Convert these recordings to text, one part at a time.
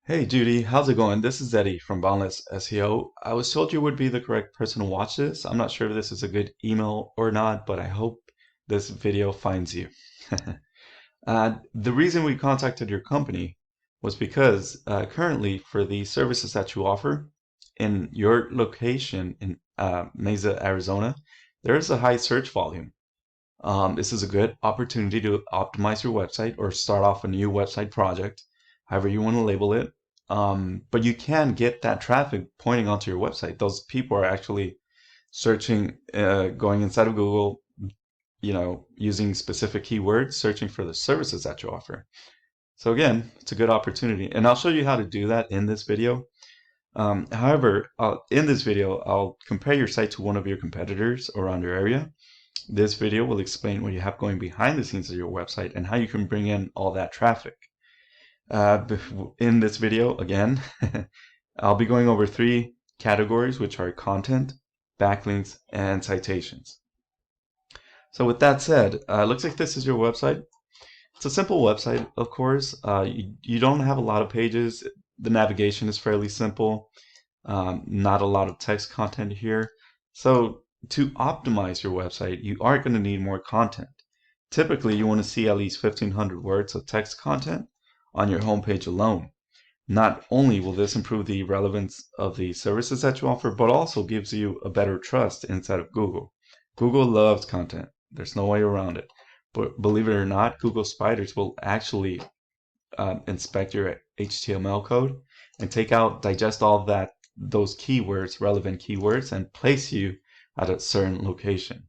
Hey Judy, how's it going? This is Eddie from Boundless SEO. I was told you would be the correct person to watch this. I'm not sure if this is a good email or not, but I hope this video finds you. The reason we contacted your company was because currently for the services that you offer in your location in Mesa, Arizona, there is a high search volume. This is a good opportunity to optimize your website or start off a new website project, however you want to label it. But you can get that traffic pointing onto your website. Those people are actually searching, going inside of Google, using specific keywords, searching for the services that you offer. So again, it's a good opportunity. And I'll show you how to do that in this video. However, in this video, I'll compare your site to one of your competitors around your area. This video will explain what you have going behind the scenes of your website and how you can bring in all that traffic. In this video, again, I'll be going over three categories, which are content, backlinks, and citations. So with that said, looks like this is your website. It's a simple website, of course. You don't have a lot of pages. The navigation is fairly simple. Not a lot of text content here. So to optimize your website, you are going to need more content. Typically, you want to see at least 1,500 words of text content on your homepage alone. Not only will this improve the relevance of the services that you offer, but also gives you a better trust inside of Google. Google loves content. There's no way around it. But believe it or not, Google spiders will actually inspect your HTML code and digest all that, those keywords, relevant keywords, and place you at a certain location,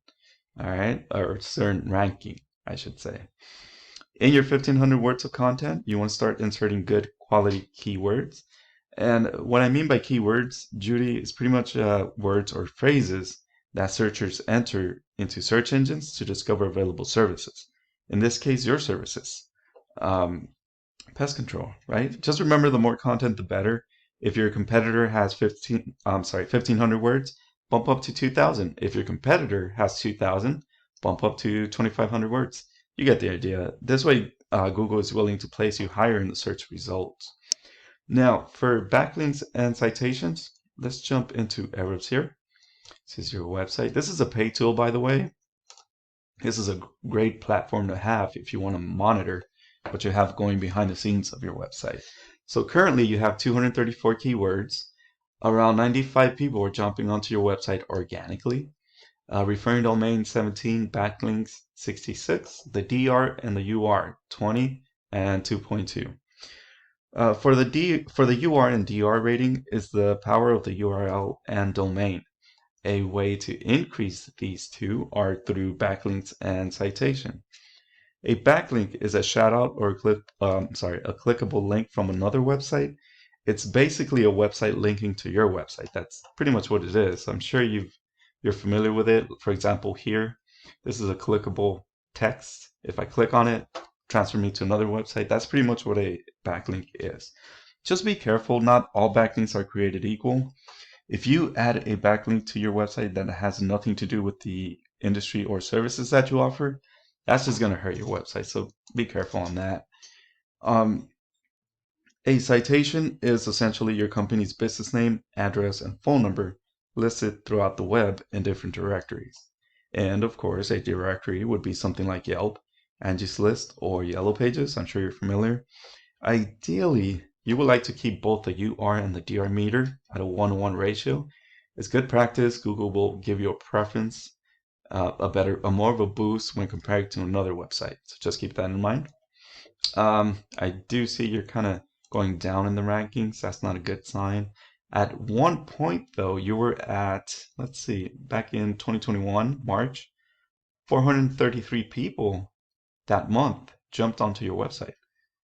all right, or certain ranking, I should say. In your 1,500 words of content, you want to start inserting good quality keywords. And what I mean by keywords, Judy, is pretty much words or phrases that searchers enter into search engines to discover available services. In this case, your services. Pest control, right? Just remember, the more content, the better. If your competitor has 1,500 words, bump up to 2,000. If your competitor has 2,000, bump up to 2,500 words. You get the idea. This way, Google is willing to place you higher in the search results. Now, for backlinks and citations, let's jump into Ahrefs here. This is your website. This is a paid tool, by the way. This is a great platform to have if you want to monitor what you have going behind the scenes of your website. So currently you have 234 keywords. Around 95 people are jumping onto your website organically. Referring domain 17, backlinks 66, the DR and the UR 20 and 2.2. For the UR and DR rating is the power of the URL and domain. A way to increase these two are through backlinks and citation. A backlink is a shout out or a clickable link from another website. It's basically a website linking to your website. That's pretty much what it is. I'm sure you're familiar with it. For example, here, this is a clickable text. If I click on it, transfer me to another website. That's pretty much what a backlink is. Just be careful, not all backlinks are created equal. If you add a backlink to your website that has nothing to do with the industry or services that you offer, that's just going to hurt your website. So be careful on that. A citation is essentially your company's business name, address, and phone number listed throughout the web in different directories. And of course, a directory would be something like Yelp, Angie's List, or Yellow Pages. I'm sure you're familiar. Ideally, you would like to keep both the UR and the DR meter at a 1:1 ratio. It's good practice. Google will give you a preference, more of a boost when compared to another website. So just keep that in mind. I do see you're kind of going down in the rankings. That's not a good sign. At one point, though, you were at, let's see, back in 2021, March, 433 people that month jumped onto your website.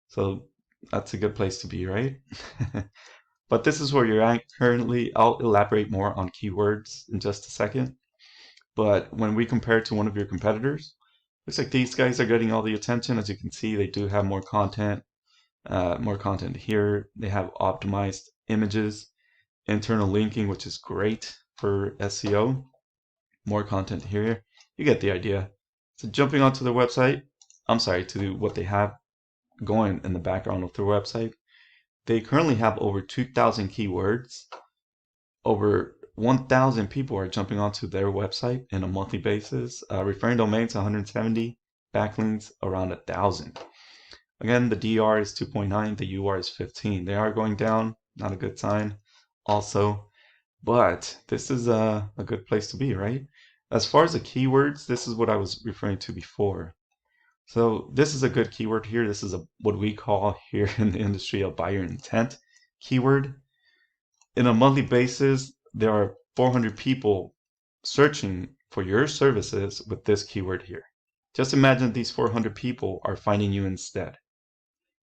So that's a good place to be, right? But this is where you're at currently. I'll elaborate more on keywords in just a second. But when we compare to one of your competitors, looks like these guys are getting all the attention. As you can see, they do have more content here. They have optimized images, internal linking, which is great for SEO. More content here. You get the idea. So jumping onto their website, to what they have going in the background of their website. They currently have over 2,000 keywords. Over 1,000 people are jumping onto their website in a monthly basis. Referring domains 170, backlinks around 1,000. Again, the DR is 2.9, the UR is 15. They are going down, not a good sign also, but this is a good place to be, right? As far as the keywords, this is what I was referring to before. So this is a good keyword here. This is what we call here in the industry a buyer intent keyword. In a monthly basis, there are 400 people searching for your services with this keyword here. Just imagine these 400 people are finding you instead.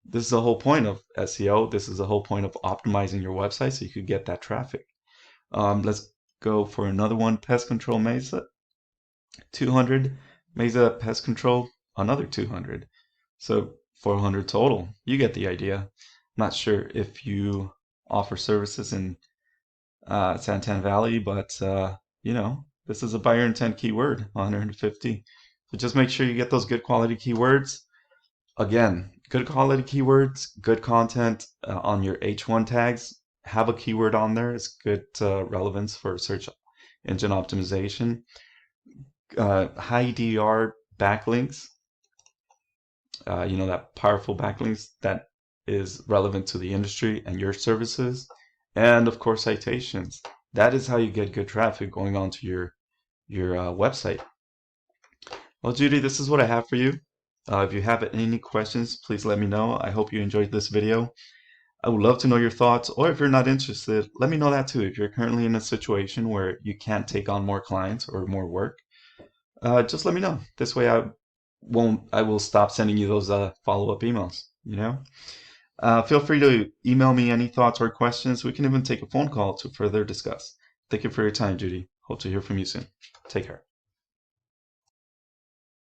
This is the whole point of SEO. This is the whole point of optimizing your website so you could get that traffic. Let's go for another one. Pest control Mesa, 200. Mesa pest control, another 200. So 400 total. You get the idea. I'm not sure if you offer services in Santan Valley, but you know, this is a buyer intent keyword, 150. So just make sure you get those good quality keywords. Again, good quality keywords, good content on your H1 tags. Have a keyword on there. It's good relevance for search engine optimization. High DR backlinks. You know, that powerful backlinks that is relevant to the industry and your services. And of course, citations. That is how you get good traffic going onto your website. Well, Judy, this is what I have for you. If you have any questions, please let me know. I hope you enjoyed this video. I would love to know your thoughts, or if you're not interested, let me know that too. If you're currently in a situation where you can't take on more clients or more work, just let me know. This way I will stop sending you those follow-up emails, you know? Feel free to email me any thoughts or questions. We can even take a phone call to further discuss. Thank you for your time, Judy. Hope to hear from you soon. Take care.